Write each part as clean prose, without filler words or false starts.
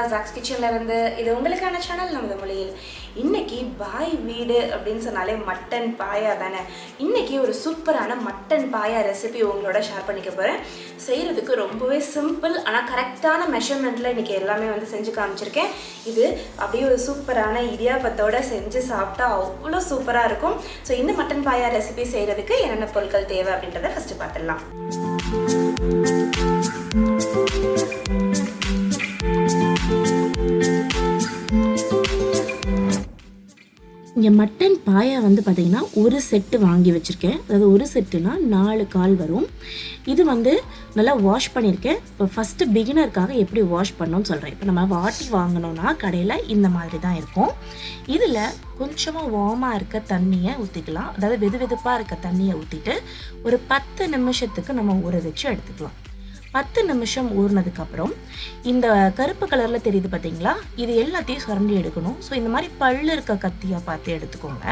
zacs kitchen-ல இருந்து இது உங்களுக்கான சேனல் நமது மொழியில். இன்னைக்கு பாய் வீடு அப்படின்னு சொன்னாலே மட்டன் பாயா தானே. இன்னைக்கு ஒரு சூப்பரான மட்டன் பாயா ரெசிபி உங்களோட ஷேர் பண்ணிக்க போகிறேன். செய்கிறதுக்கு ரொம்பவே சிம்பிள், ஆனால் கரெக்டான மெஷர்மெண்ட்டில் இன்றைக்கி எல்லாமே வந்து செஞ்சு காமிச்சிருக்கேன். இது அப்படியே ஒரு சூப்பரான இடியாப்பத்தோடு செஞ்சு சாப்பிட்டா அவ்வளோ சூப்பராக இருக்கும். ஸோ இந்த மட்டன் பாயா ரெசிபி செய்கிறதுக்கு என்னென்ன பொருட்கள் தேவை அப்படின்றத ஃபஸ்ட்டு பார்த்துடலாம். இங்கே மட்டன் பாயா வந்து பார்த்திங்கன்னா ஒரு செட்டு வாங்கி வச்சுருக்கேன். அதாவது ஒரு செட்டுனா 4 கால் வரும். இது வந்து நல்லா வாஷ் பண்ணியிருக்கேன். இப்போ ஃபஸ்ட்டு பிகினருக்காக எப்படி வாஷ் பண்ணணும்னு சொல்கிறேன். இப்போ நம்ம வாட்டி வாங்கினோன்னா கடையில் இந்த மாதிரி தான் இருக்கும். இதில் கொஞ்சமாக வார்மாக இருக்க தண்ணியை ஊற்றிக்கலாம். அதாவது வெது வெதுப்பாக இருக்க தண்ணியை ஊற்றிட்டு ஒரு 10 நிமிஷத்துக்கு நம்ம ஊற வச்சு எடுத்துக்கலாம். 10 நிமிஷம் ஊறினதுக்கப்புறம் இந்த கருப்பு கலரில் தெரியுது பார்த்தீங்களா, இது எல்லாத்தையும் சுரண்டி எடுக்கணும். ஸோ இந்த மாதிரி பல்லு இருக்க கத்தியாக பார்த்து எடுத்துக்கோங்க.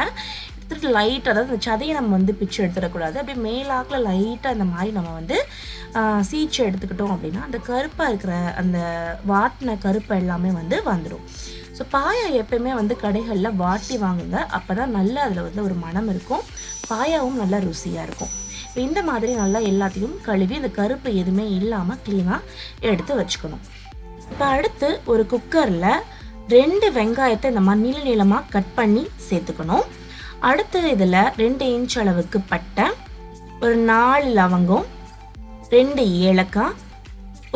எடுத்துகிட்டு லைட்டாக, அதாவது இந்த சதையை நம்ம வந்து பிச்சு எடுத்துடக்கூடாது. அப்படியே மேலாக்கில் லைட்டாக இந்த மாதிரி நம்ம வந்து சீச்சு எடுத்துக்கிட்டோம் அப்படின்னா அந்த கருப்பாக இருக்கிற அந்த வாட்டின கருப்பு எல்லாமே வந்து வந்துடும். ஸோ பாயா எப்பயுமே வந்து கடைகளில் வாட்டி வாங்குங்க. அப்போ தான் நல்லா அதில் வந்து ஒரு மனம் இருக்கும், பாயாவும் நல்லா ருசியாக இருக்கும். இந்த மாதிரி நல்லா எல்லாத்தையும் கழுவி இந்த கருப்பு எதுவுமே இல்லாமல் க்ளீனாக எடுத்து வச்சுக்கணும். இப்போ அடுத்து ஒரு குக்கரில் 2 வெங்காயத்தை இந்த மாதிரி நீள நீளமாக கட் பண்ணி சேர்த்துக்கணும். அடுத்து இதில் 2 இன்ச் அளவுக்கு பட்டை, ஒரு 4 லவங்கம், 2 ஏலக்காய்,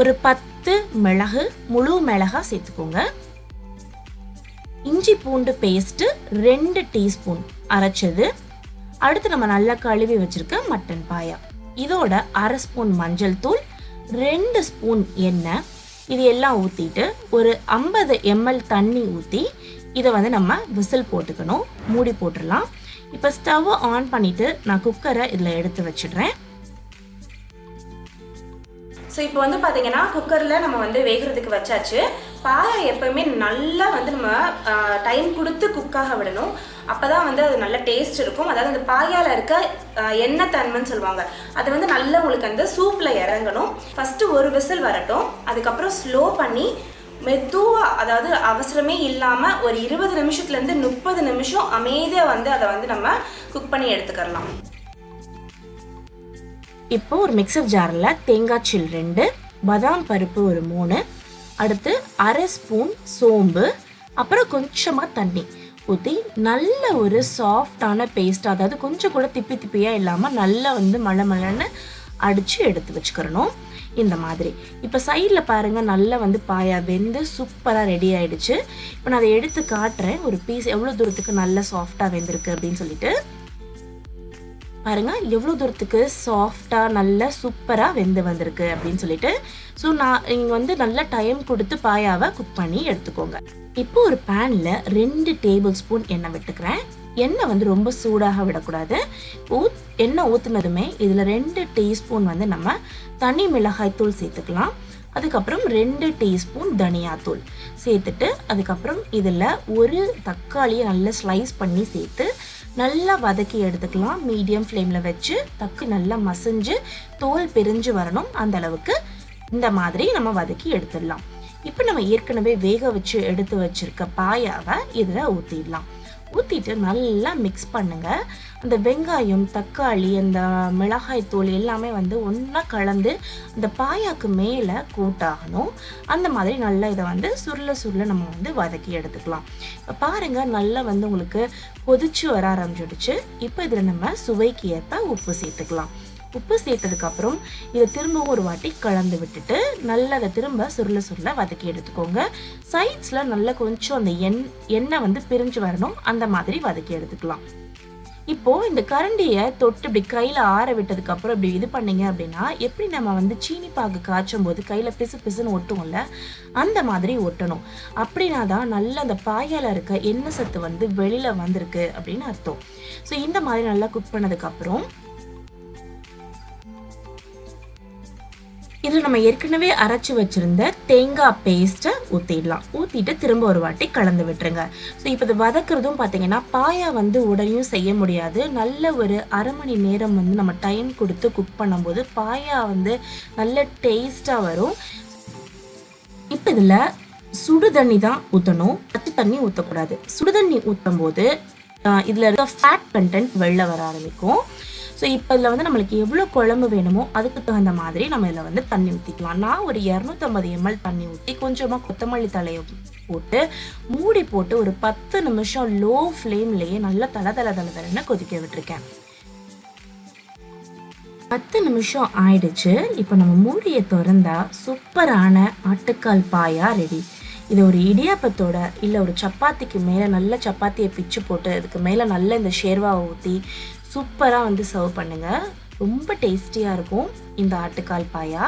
ஒரு 10 மிளகு, முழு மிளகாய் சேர்த்துக்கோங்க. இஞ்சி பூண்டு பேஸ்ட்டு 2 டீஸ்பூன் அரைச்சது. அடுத்து நம்ம நல்லா கழுவி வச்சிருக்க மட்டன் பாயா, இதோட 1/2 ஸ்பூன் மஞ்சள் தூள், 2 ஸ்பூன் எண்ணெய், இது எல்லாம் ஊற்றிட்டு ஒரு 50 ml தண்ணி ஊற்றி இதை வந்து நம்ம விசில் போட்டுக்கணும். மூடி போட்டுடலாம். இப்போ ஸ்டவ்வை ஆன் பண்ணிவிட்டு நான் குக்கரை இதில் எடுத்து வச்சிடுறேன். ஸோ இப்போ வந்து பார்த்தீங்கன்னா குக்கரில் நம்ம வந்து வேகிறதுக்கு வச்சாச்சு. பாயா எப்போயுமே நல்லா வந்து நம்ம டைம் கொடுத்து குக்காக விடணும். அப்போ தான் வந்து அது நல்ல டேஸ்ட் இருக்கும். அதாவது அந்த பாயாவில் இருக்க எண்ணெய் தன்மைன்னு சொல்லுவாங்க, அது வந்து நல்லா உங்களுக்கு அந்த சூப்பில் இறங்கணும். ஃபஸ்ட்டு ஒரு விசில் வரட்டும். அதுக்கப்புறம் ஸ்லோ பண்ணி மெதுவாக, அதாவது அவசரமே இல்லாமல் ஒரு 20 நிமிஷத்துலேருந்து 30 நிமிஷம் அமைதியாக வந்து அதை வந்து நம்ம குக் பண்ணி எடுத்துக்கலாம். இப்போ ஒரு மிக்சர் ஜாரில் தேங்காய் சில் 2, பாதாம் பருப்பு ஒரு 3, அடுத்து 1/2 ஸ்பூன் சோம்பு, அப்புறம் கொஞ்சமாக தண்ணி ஊற்றி நல்ல ஒரு சாஃப்டான பேஸ்ட், அதாவது கொஞ்சம் கூட திப்பி திப்பியாக இல்லாமல் நல்லா வந்து மழன்னு அடித்து எடுத்து வச்சுக்கிறணும். இந்த மாதிரி இப்போ சைடில் பாருங்கள், நல்லா வந்து பாயா வெந்து சூப்பராக ரெடி ஆகிடுச்சு. இப்போ நான் அதை எடுத்து காட்டுறேன் ஒரு பீஸ் எவ்வளோ தூரத்துக்கு நல்லா சாஃப்டாக வெந்திருக்கு அப்படின்னு சொல்லிட்டு. பாருங்கள் எவ்வளோ தூரத்துக்கு சாஃப்டாக நல்லா சூப்பராக வெந்து வந்திருக்கு அப்படின்னு சொல்லிட்டு. ஸோ நான் இங்கே வந்து நல்லா டைம் கொடுத்து பாயாவை குக் பண்ணி எடுத்துக்கோங்க. இப்போ ஒரு பேனில் 2 டேபிள் ஸ்பூன் எண்ணெய் விட்டுக்கிறேன். எண்ணெய் வந்து ரொம்ப சூடாக விடக்கூடாது. எண்ணெய் ஊற்றுனதுமே இதில் 2 டீஸ்பூன் வந்து நம்ம தனி மிளகாய் தூள் சேர்த்துக்கலாம். அதுக்கப்புறம் 2 டீஸ்பூன் தனியாத்தூள் சேர்த்துட்டு, அதுக்கப்புறம் இதில் ஒரு தக்காளியை நல்லா ஸ்லைஸ் பண்ணி சேர்த்து நல்லா வதக்கி எடுத்துக்கலாம். மீடியம் ஃப்ளேமில் வச்சு தக்காளி நல்லா மசிஞ்சு தோல் பிரிஞ்சு வரணும், அந்த அளவுக்கு இந்த மாதிரி நம்ம வதக்கி எடுத்துடலாம். இப்போ நம்ம ஏற்கனவே வேக வச்சு எடுத்து வச்சிருக்க பாயாவை இதில் ஊற்றிடலாம். ஊற்றிட்டு நல்லா மிக்ஸ் பண்ணுங்கள். அந்த வெங்காயம், தக்காளி, அந்த மிளகாய் தூள் எல்லாமே வந்து ஒன்றா கலந்து அந்த பாயாக்கு மேலே கூட்டாகணும். அந்த மாதிரி நல்லா இதை வந்து சுருள நம்ம வந்து வதக்கி எடுத்துக்கலாம். இப்போ பாருங்கள் நல்லா வந்து உங்களுக்கு கொதிச்சு வர ஆரம்பிச்சிடுச்சு. இப்போ இதில் நம்ம சுவைக்கு ஏற்ப உப்பு சேர்த்துக்கலாம். உப்பு சேர்த்ததுக்கப்புறம் இதை திரும்பவும் ஒரு வாட்டி கலந்து விட்டுட்டு நல்லா அதை திரும்ப சுருள வதக்கி எடுத்துக்கோங்க. சைட்ஸில் நல்லா கொஞ்சம் அந்த எண்ணெய் வந்து பிரிஞ்சு வரணும், அந்த மாதிரி வதக்கி எடுத்துக்கலாம். இப்போது இந்த கரண்டியை தொட்டு இப்படி கையில் ஆற விட்டதுக்கப்புறம் இப்படி இது பண்ணிங்க அப்படின்னா, எப்படி நம்ம வந்து சீனி பாகு காய்ச்சும் போது கையில் பிசுன்னு ஒட்டுவோம்ல, அந்த மாதிரி ஒட்டணும். அப்படின்னா தான் நல்லா அந்த பாயால் இருக்க எண்ணெய் சத்து வந்து வெளியில் வந்திருக்கு அப்படின்னு அர்த்தம். ஸோ இந்த மாதிரி நல்லா குக் பண்ணதுக்கப்புறம் இதில் நம்ம ஏற்கனவே அரைச்சி வச்சுருந்த தேங்காய் பேஸ்ட்டை ஊற்றிடலாம். ஊற்றிட்டு திரும்ப ஒரு வாட்டி கலந்து விட்டுருங்க. ஸோ இப்போ இது வதக்குறதும் பார்த்தீங்கன்னா பாயா வந்து உடனே செய்ய முடியாது. நல்ல ஒரு அரை மணி நேரம் வந்து நம்ம டைம் கொடுத்து குக் பண்ணும்போது பாயா வந்து நல்ல டேஸ்ட்டாக வரும். இப்போ இதில் சுடு தண்ணி தான் ஊற்றணும், பச்சை தண்ணி ஊற்றக்கூடாது. சுடு தண்ணி ஊற்றும் போது இதில் இருக்க ஃபேட் கண்டென்ட் வெளில வர ஆரம்பிக்கும். ஸோ இப்போ இதில் வந்து நம்மளுக்கு எவ்வளோ குழம்பு வேணுமோ அதுக்கு தகுந்த மாதிரி நம்ம இதில் வந்து தண்ணி ஊற்றிக்கலாம். நான் ஒரு 250 ml தண்ணி ஊற்றி கொஞ்சமாக கொத்தமல்லி தலையை போட்டு மூடி போட்டு ஒரு 10 நிமிஷம் லோ ஃப்ளேம்லேயே நல்லா தலை கொதிக்க விட்டுருக்கேன். 10 நிமிஷம் ஆயிடுச்சு. இப்போ நம்ம மூடியை திறந்தா சூப்பரான ஆட்டுக்கால் பாயா ரெடி. இதை ஒரு இடியாப்பத்தோட இல்லை ஒரு சப்பாத்திக்கு மேலே நல்ல சப்பாத்தியை பிச்சு போட்டு அதுக்கு மேலே நல்ல இந்த ஷேர்வாவை ஊற்றி சூப்பராக வந்து சர்வ் பண்ணுங்கள். ரொம்ப டேஸ்டியாக இருக்கும் இந்த ஆட்டுக்கால் பாயா.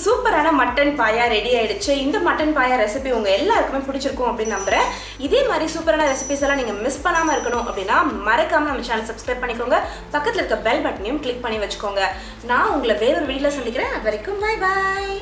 சூப்பரான மட்டன் பாயா ரெடி ஆயிடுச்சு. இந்த மட்டன் பாயா ரெசிபி உங்க எல்லாருக்குமே பிடிச்சிருக்கும் அப்படின்னு நம்புறேன். இதே மாதிரி சூப்பரான ரெசிபிஸ் எல்லாம் நீங்க மிஸ் பண்ணாம இருக்கணும் அப்படின்னா மறக்காம நம்ம சேனல் சப்ஸ்கிரைப் பண்ணிக்கோங்க. பக்கத்துல இருக்க பெல் பட்டனையும் கிளிக் பண்ணி வச்சுக்கோங்க. நான் உங்களை வேறொரு வீடியோல சந்திக்கிறேன். அது வரைக்கும் பை பாய்.